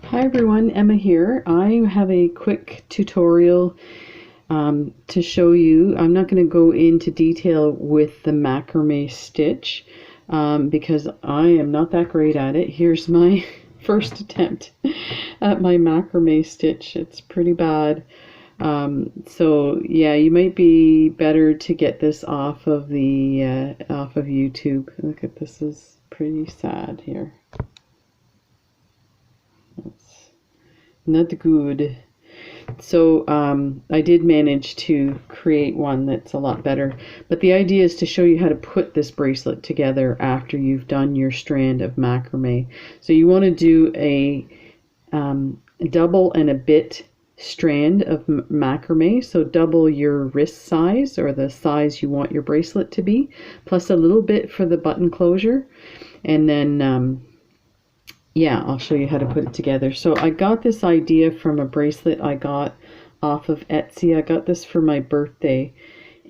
Hi everyone, Emma here. I have a quick tutorial to show you. I'm not going to go into detail with the macrame stitch because I am not that great at it. Here's my first attempt at my macrame stitch. It's pretty bad. So yeah, you might be better to get this off of the off of YouTube. Look at this, is pretty sad here. That's not good. So I did manage to create one that's a lot better, but the idea is to show you how to put this bracelet together after you've done your strand of macrame. So you want to do a double and a bit strand of macrame, so double your wrist size or the size you want your bracelet to be, plus a little bit for the button closure, and then yeah, I'll show you how to put it together. So I got this idea from a bracelet I got off of Etsy. I got this for my birthday,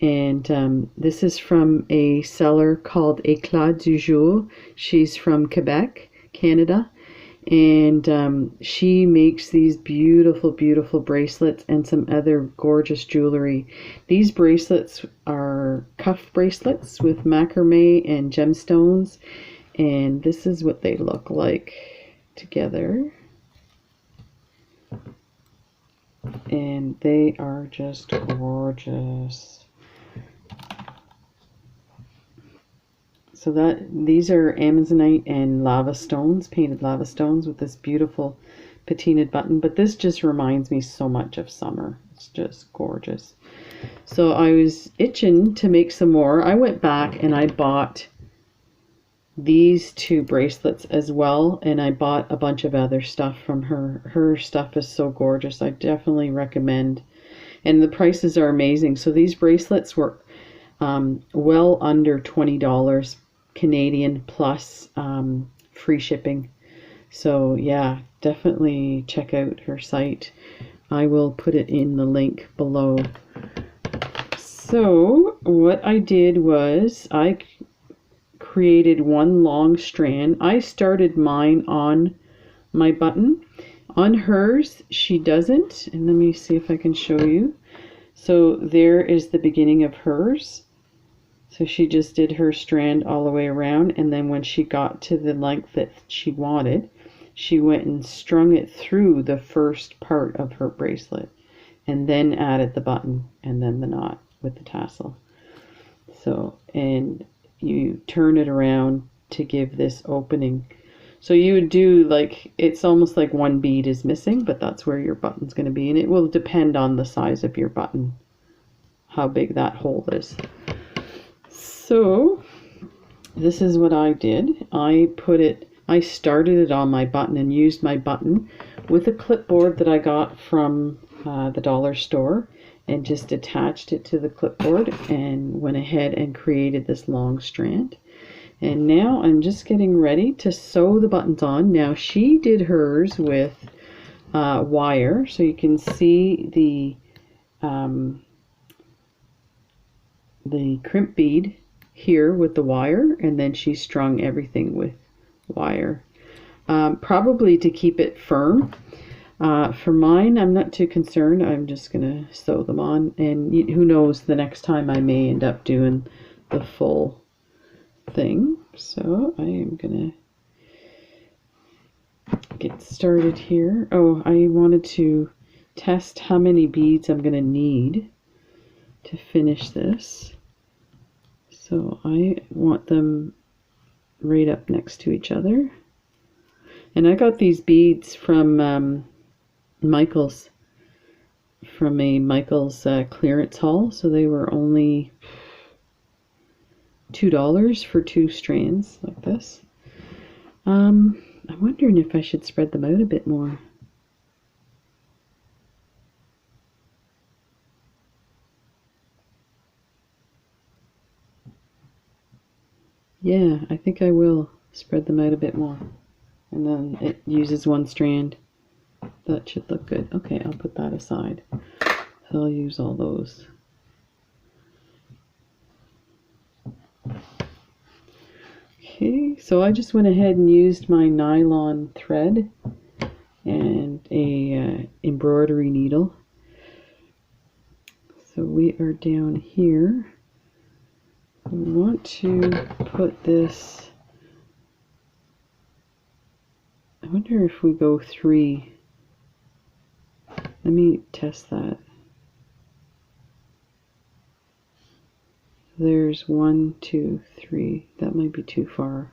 and this is from a seller called Éclat du Jour. She's from Quebec, Canada, and she makes these beautiful, beautiful bracelets and some other gorgeous jewelry. These bracelets are cuff bracelets with macrame and gemstones, and this is what they look like together, and they are just gorgeous. So that these are Amazonite and lava stones, painted lava stones with this beautiful patinaed button, but this just reminds me so much of summer. It's just gorgeous. So I was itching to make some more. I went back and I bought these two bracelets as well, and I bought a bunch of other stuff from her. Her stuff is so gorgeous. I definitely recommend, and the prices are amazing. So these bracelets were well under $20 Canadian plus free shipping. So yeah, definitely check out her site. I will put it in the link below. So what I did was I created one long strand. I started mine on my button. On hers, she doesn't. And let me see if I can show you. So there is the beginning of hers. So she just did her strand all the way around, and then when she got to the length that she wanted, she went and strung it through the first part of her bracelet, and then added the button and then the knot with the tassel. So, and you turn it around to give this opening. So you would do like, it's almost like one bead is missing, but that's where your button's going to be, and it will depend on the size of your button, how big that hole is. So this is what I did. I started it on my button and used my button with a clipboard that I got from the dollar store, and just attached it to the clipboard and went ahead and created this long strand. And now I'm just getting ready to sew the buttons on. Now she did hers with wire, so you can see the crimp bead here with the wire, and then she strung everything with wire, probably to keep it firm. For mine, I'm not too concerned. I'm just gonna sew them on, and who knows, the next time I may end up doing the full thing. So I am gonna get started here. Oh, I wanted to test how many beads I'm gonna need to finish this. So I want them right up next to each other. And I got these beads from Michael's, from a Michael's clearance haul, so they were only $2 for 2 strands like this. I'm wondering if I should spread them out a bit more. Yeah, I think I will spread them out a bit more, and then it uses one strand. That should look good. Okay, I'll put that aside. So I'll use all those. Okay, so I just went ahead and used my nylon thread and a embroidery needle. So we are down here. We want to put this, I wonder if we go 3. Let me test that. There's 1, 2, 3. That might be too far.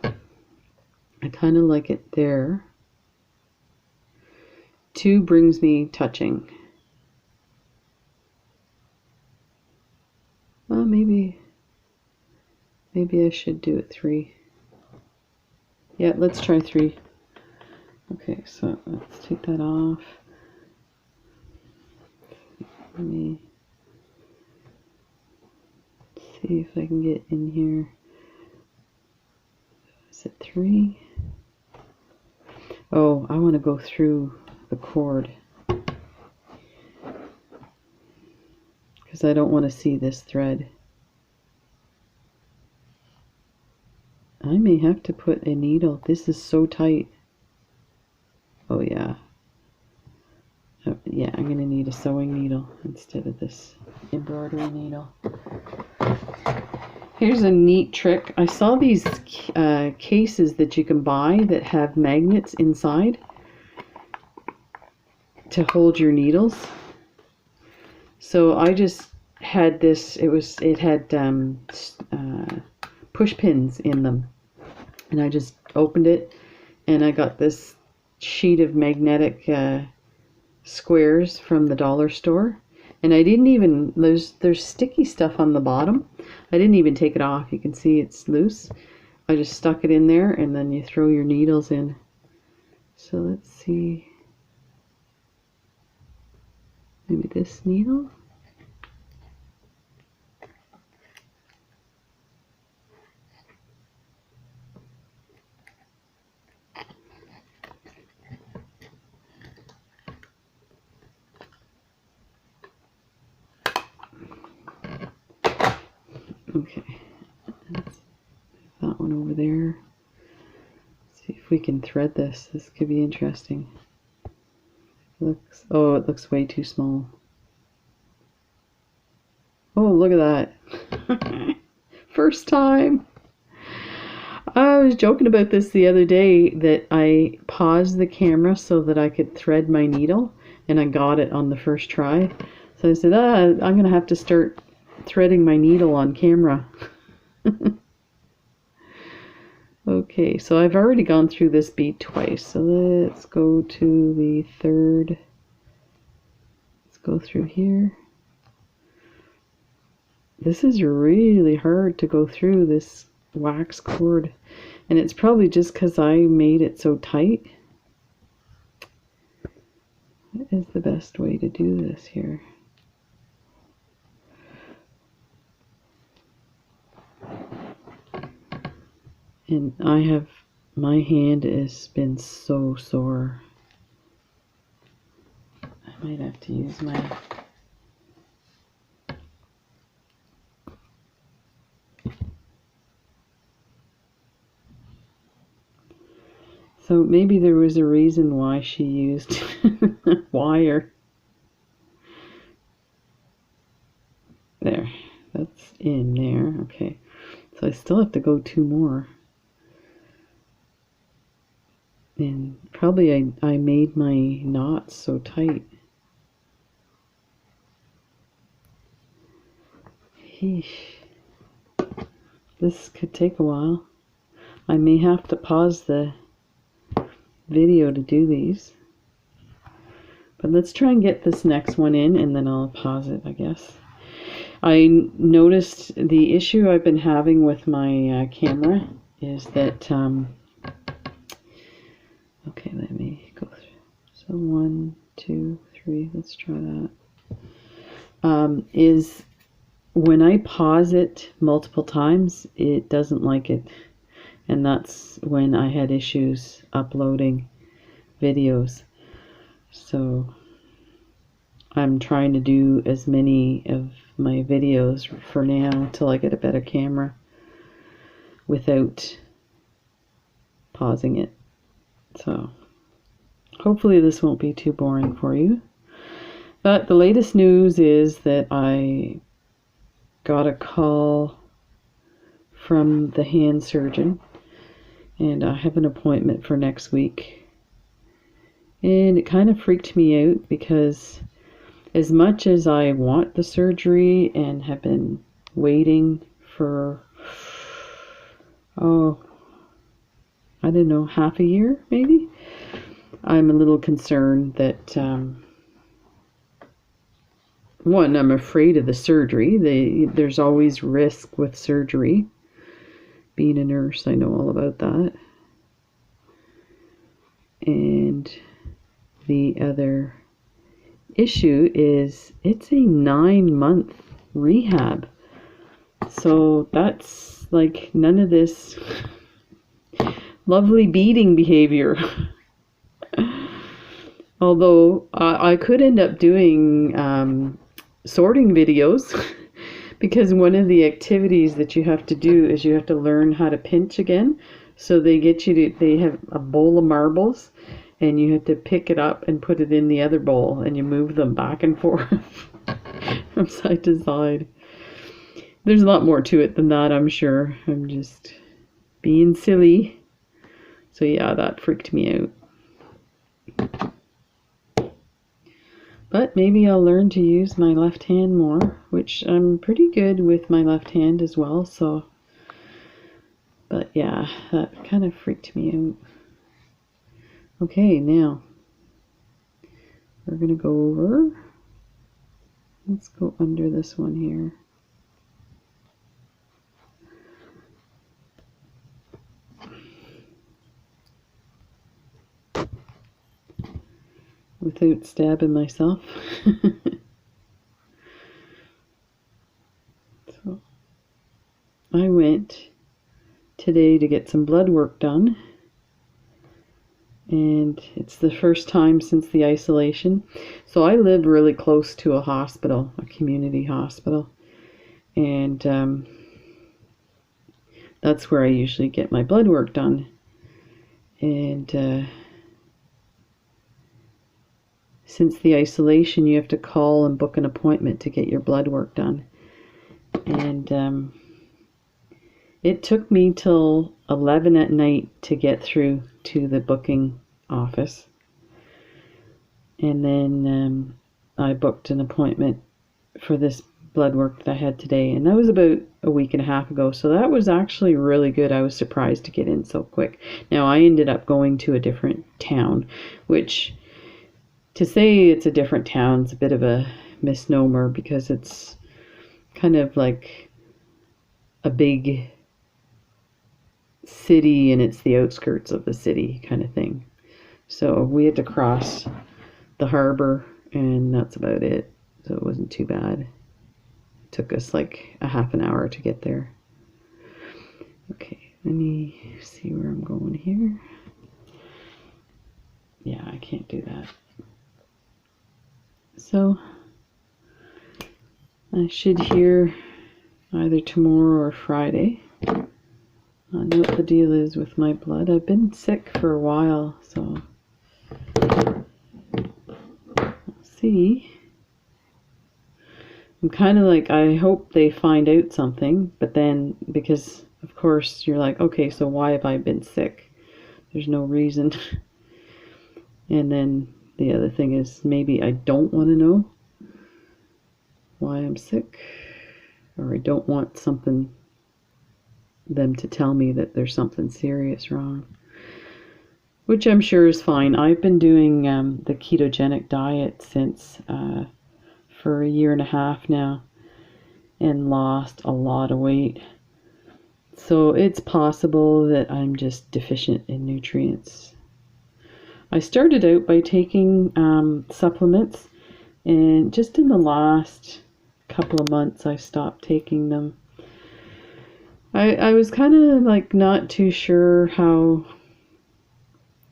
I kind of like it there. 2 brings me touching. Maybe I should do it 3. Yeah, let's try 3. Okay, so let's take that off. Let me see if I can get in here. Is it 3? Oh, I want to go through the cord because I don't want to see this thread. I may have to put a needle. This is so tight. Oh yeah. Yeah, I'm going to need a sewing needle instead of this embroidery needle. Here's a neat trick. I saw these cases that you can buy that have magnets inside to hold your needles. So I just had this, it had push pins in them. And I just opened it and I got this sheet of magnetic squares from the dollar store, and I didn't even, there's sticky stuff on the bottom. I didn't even take it off. You can see it's loose. I just stuck it in there, and then you throw your needles in. So let's see, maybe this needle. Okay, let's put that one over there. Let's see if we can thread this. This could be interesting. Oh, it looks way too small. Oh, look at that. First time. I was joking about this the other day, that I paused the camera so that I could thread my needle, and I got it on the first try. So I said, I'm going to have to start threading my needle on camera. Okay, so I've already gone through this bead twice, so let's go to the third. Let's go through here. This is really hard to go through this wax cord, and it's probably just because I made it so tight. What is the best way to do this here? And my hand has been so sore. I might have to use my So maybe there was a reason why she used wire. There, that's in there. Okay, so I still have to go 2 more. And probably I made my knots so tight. Sheesh. This could take a while. I may have to pause the video to do these. But let's try and get this next one in, and then I'll pause it, I guess. I noticed the issue I've been having with my camera is that, okay, let me go through. So 1, 2, 3, let's try that. Is when I pause it multiple times, it doesn't like it. And that's when I had issues uploading videos. So I'm trying to do as many of my videos for now till I get a better camera. without pausing it. So hopefully this won't be too boring for you. But the latest news is that I got a call from the hand surgeon, and I have an appointment for next week. And it kind of freaked me out because as much as I want the surgery and have been waiting for, I don't know, half a year maybe, I'm a little concerned that, one, I'm afraid of the surgery. There's always risk with surgery. Being a nurse, I know all about that. And the other issue is it's a 9-month rehab. So that's like none of this lovely beading behavior. Although I could end up doing sorting videos because one of the activities that you have to do is you have to learn how to pinch again. So they have a bowl of marbles and you have to pick it up and put it in the other bowl and you move them back and forth from side to side. There's a lot more to it than that, I'm sure. I'm just being silly. So yeah, that freaked me out. But maybe I'll learn to use my left hand more, which I'm pretty good with my left hand as well, so. But yeah, that kind of freaked me out. Okay, now we're going to go over. Let's go under this one here. Without stabbing myself. So I went today to get some blood work done, and it's the first time since the isolation. So I live really close to a hospital, a community hospital, and that's where I usually get my blood work done. And since the isolation, you have to call and book an appointment to get your blood work done. And it took me till 11 at night to get through to the booking office. And then I booked an appointment for this blood work that I had today. And that was about a week and a half ago. So that was actually really good. I was surprised to get in so quick. Now, I ended up going to a different town, which, to say it's a different town is a bit of a misnomer because it's kind of like a big city and it's the outskirts of the city kind of thing. So we had to cross the harbor and that's about it. So it wasn't too bad. It took us like a half an hour to get there. Okay, let me see where I'm going here. Yeah, I can't do that. So I should hear either tomorrow or Friday on what the deal is with my blood. I've been sick for a while, so we'll see. I'm kind of like, I hope they find out something, but then, because of course you're like, okay, so why have I been sick? There's no reason. And then the other thing is, maybe I don't want to know why I'm sick, or I don't want them to tell me that there's something serious wrong, which I'm sure is fine. I've been doing the ketogenic diet since for a year and a half now and lost a lot of weight. So it's possible that I'm just deficient in nutrients. I started out by taking supplements, and just in the last couple of months I stopped taking them. I was kind of like not too sure how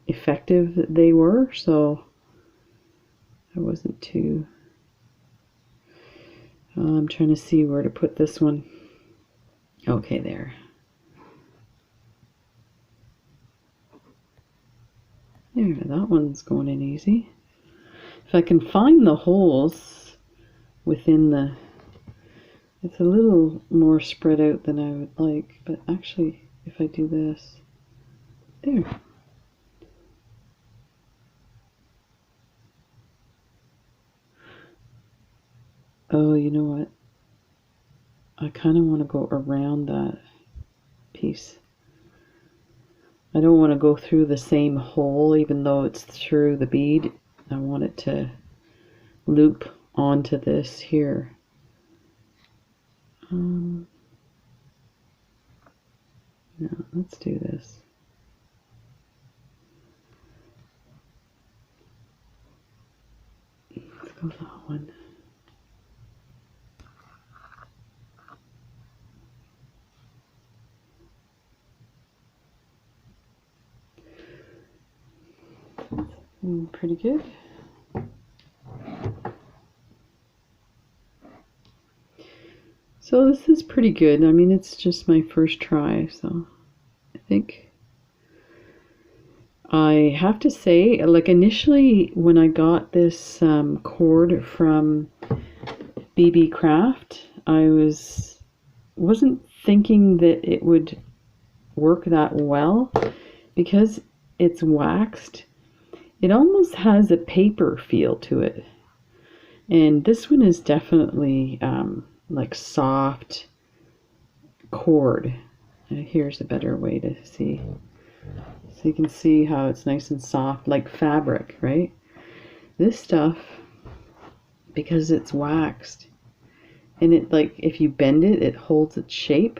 effective they were, so I wasn't too... I'm trying to see where to put this one. Okay, there. There, that one's going in easy. If I can find the holes within the... It's a little more spread out than I would like, but actually, if I do this... There. Oh, you know what? I kind of want to go around that piece. I don't want to go through the same hole even though it's through the bead. I want it to loop onto this here. No, let's do this. Let's go that one. Pretty good. So this is pretty good. I mean, it's just my first try, so I think I have to say, like initially when I got this cord from BB Craft, I wasn't thinking that it would work that well because it's waxed. It almost has a paper feel to it. And this one is definitely like soft cord. Here's a better way to see. So you can see how it's nice and soft, like fabric, right? This stuff, because it's waxed, and it, like, if you bend it, it holds its shape.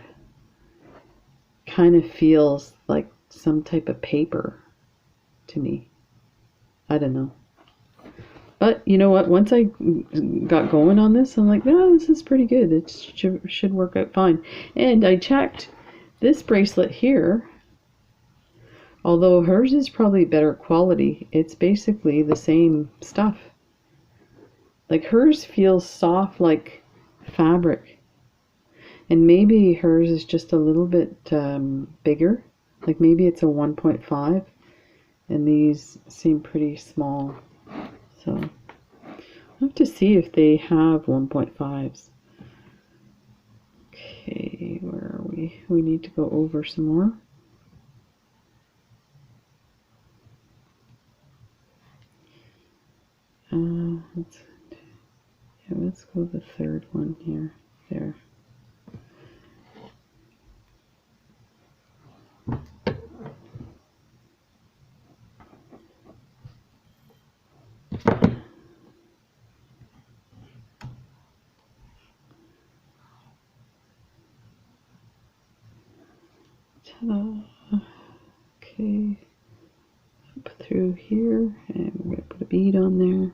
Kind of feels like some type of paper to me. I don't know. But you know what? Once I got going on this, I'm like, no, this is pretty good. It should work out fine. And I checked this bracelet here. Although hers is probably better quality, it's basically the same stuff. Like hers feels soft like fabric. And maybe hers is just a little bit bigger. Like maybe it's a 1.5. And these seem pretty small. So I'll have to see if they have 1.5s. Okay, where are we? We need to go over some more. Let's go the third one here. There. Ta-da. Okay. Up through here, and we're going to put a bead on there.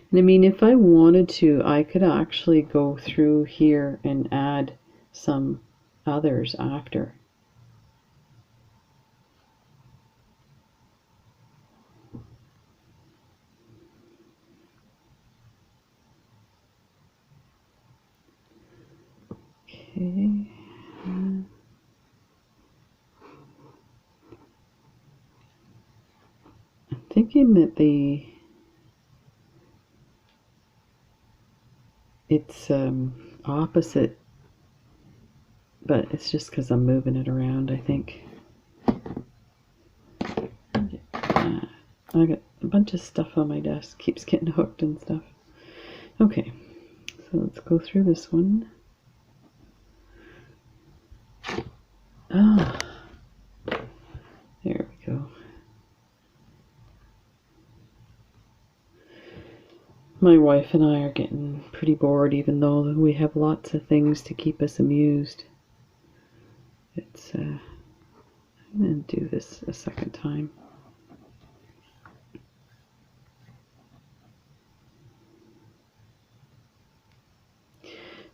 And I mean, if I wanted to, I could actually go through here and add some others after. Okay. I'm thinking that it's opposite, but it's just because I'm moving it around, I think. I got a bunch of stuff on my desk, keeps getting hooked and stuff. Okay, so let's go through this one. Ah, there we go. My wife and I are getting pretty bored, even though we have lots of things to keep us amused. It's, I'm going to do this a second time.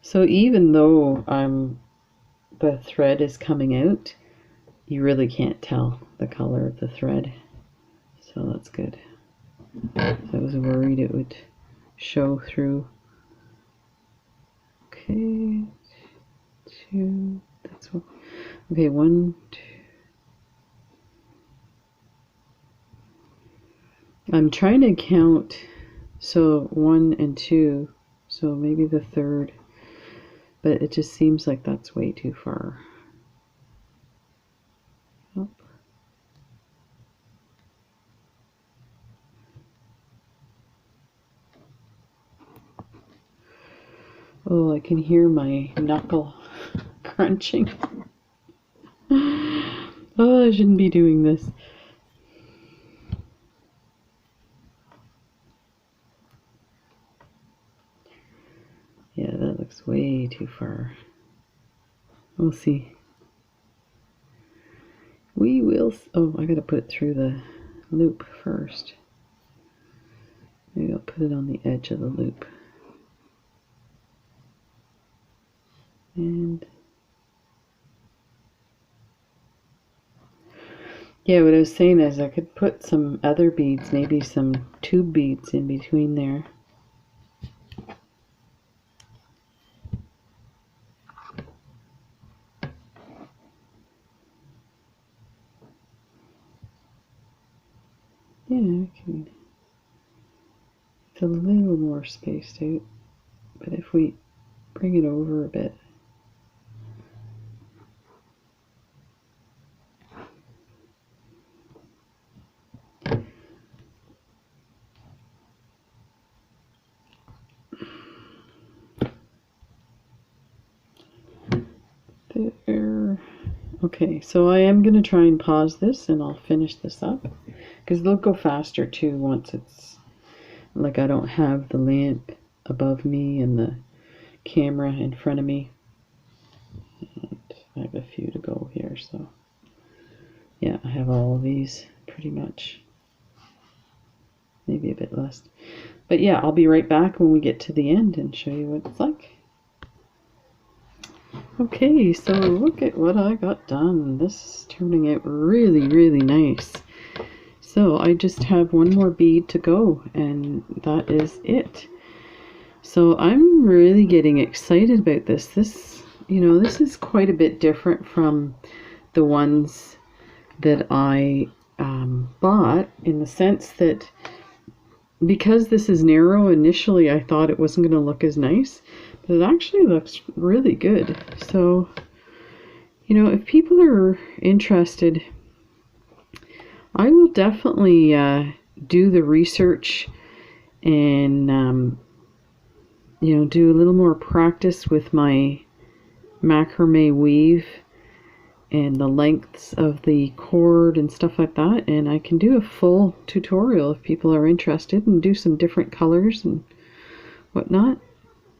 So even though the thread is coming out, you really can't tell the color of the thread. So that's good. So I was worried it would show through. Okay, two, that's one. Okay, 1, 2, I'm trying to count, so 1 and 2, so maybe the third, but it just seems like that's way too far. Oh. Oh, I can hear my knuckle crunching. Oh, I shouldn't be doing this. Yeah, that looks way too far. We'll see. We will. Oh, I gotta put it through the loop first. Maybe I'll put it on the edge of the loop. And yeah, what I was saying is I could put some other beads, maybe some tube beads in between there. Yeah, I can. It's a little more spaced out, but if we bring it over a bit. There. Okay, so I am going to try and pause this and I'll finish this up, because they'll go faster too once it's like I don't have the lamp above me and the camera in front of me. And I have a few to go here, so yeah, I have all of these pretty much. Maybe a bit less. But yeah, I'll be right back when we get to the end and show you what it's like. Okay, so look at what I got done. This is turning out really, really nice. So I just have one more bead to go, and that is it. So I'm really getting excited about this. This, you know, this is quite a bit different from the ones that I bought, in the sense that because this is narrow, initially I thought it wasn't going to look as nice, but it actually looks really good. So, you know, if people are interested, I will definitely do the research and, you know, do a little more practice with my macrame weave and the lengths of the cord and stuff like that, and I can do a full tutorial if people are interested, and do some different colors and whatnot.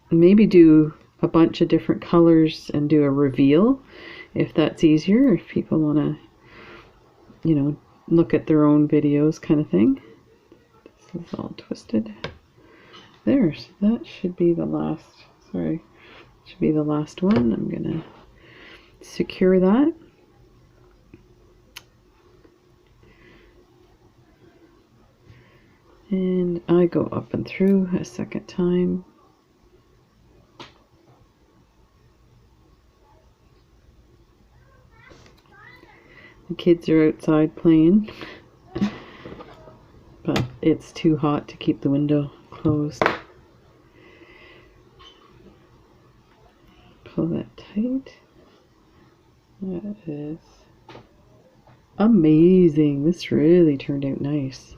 Maybe do a bunch of different colors and do a reveal if that's easier, if people want to, you know, look at their own videos kind of thing. This is all twisted. There's, that should be the last, sorry, should be the last one. I'm gonna secure that. And I go up and through a second time. The kids are outside playing, but it's too hot to keep the window closed. Pull that tight. That is amazing. This really turned out nice.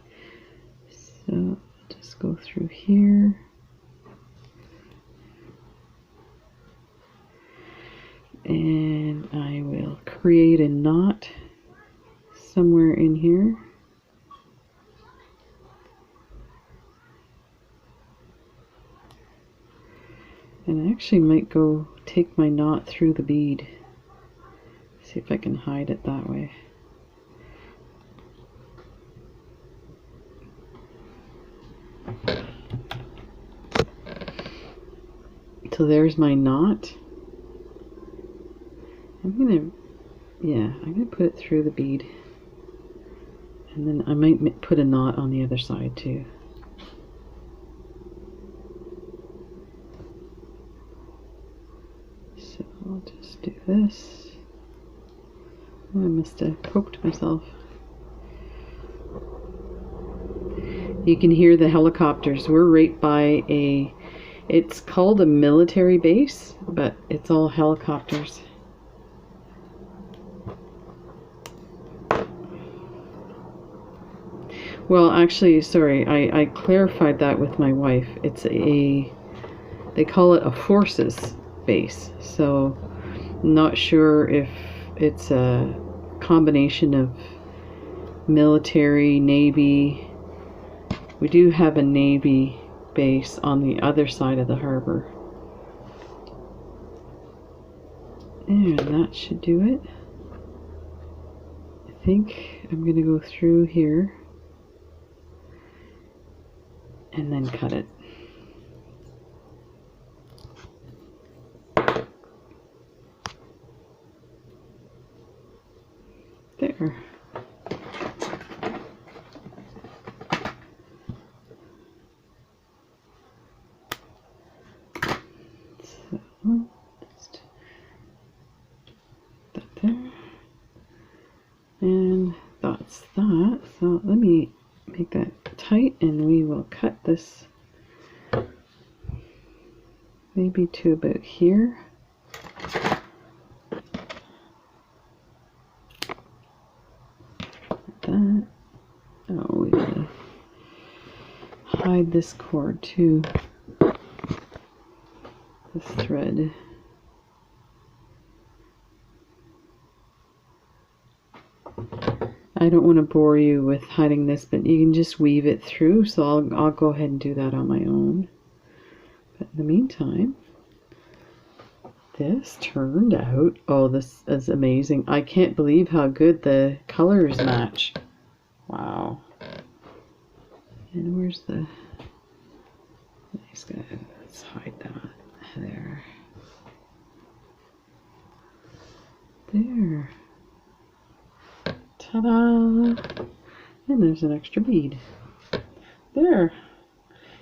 So I'll just go through here. And I will create a knot somewhere in here. And I actually might go take my knot through the bead. See if I can hide it that way. So there's my knot. I'm gonna put it through the bead. And then I might put a knot on the other side too. So I'll just do this. Oh, I must have poked myself. You can hear the helicopters. We're right by it's called a military base, but it's all helicopters. Well, actually, sorry, I clarified that with my wife. They call it a forces base. So, I'm not sure if it's a combination of military, Navy. We do have a Navy base on the other side of the harbor. And that should do it. I think I'm going to go through here and then cut it. There. So, just that there. And that's that. So let me make that tight and we will cut this maybe to about here. Like that. Oh, we gotta hide this cord too. This thread. I don't want to bore you with hiding this, but you can just weave it through, so I'll go ahead and do that on my own. But in the meantime, this turned out, oh, this is amazing. I can't believe how good the colors match. Wow. And where's the nice guy? Let's hide that. There. There. Ta-da! And there's an extra bead. There.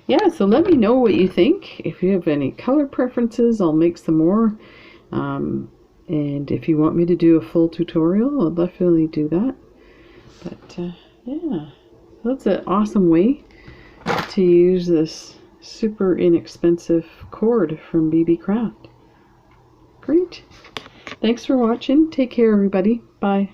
Yeah, so let me know what you think. If you have any color preferences, I'll make some more. And if you want me to do a full tutorial, I'll definitely do that. But yeah, that's an awesome way to use this super inexpensive cord from BB Craft. Great. Thanks for watching. Take care, everybody. Bye.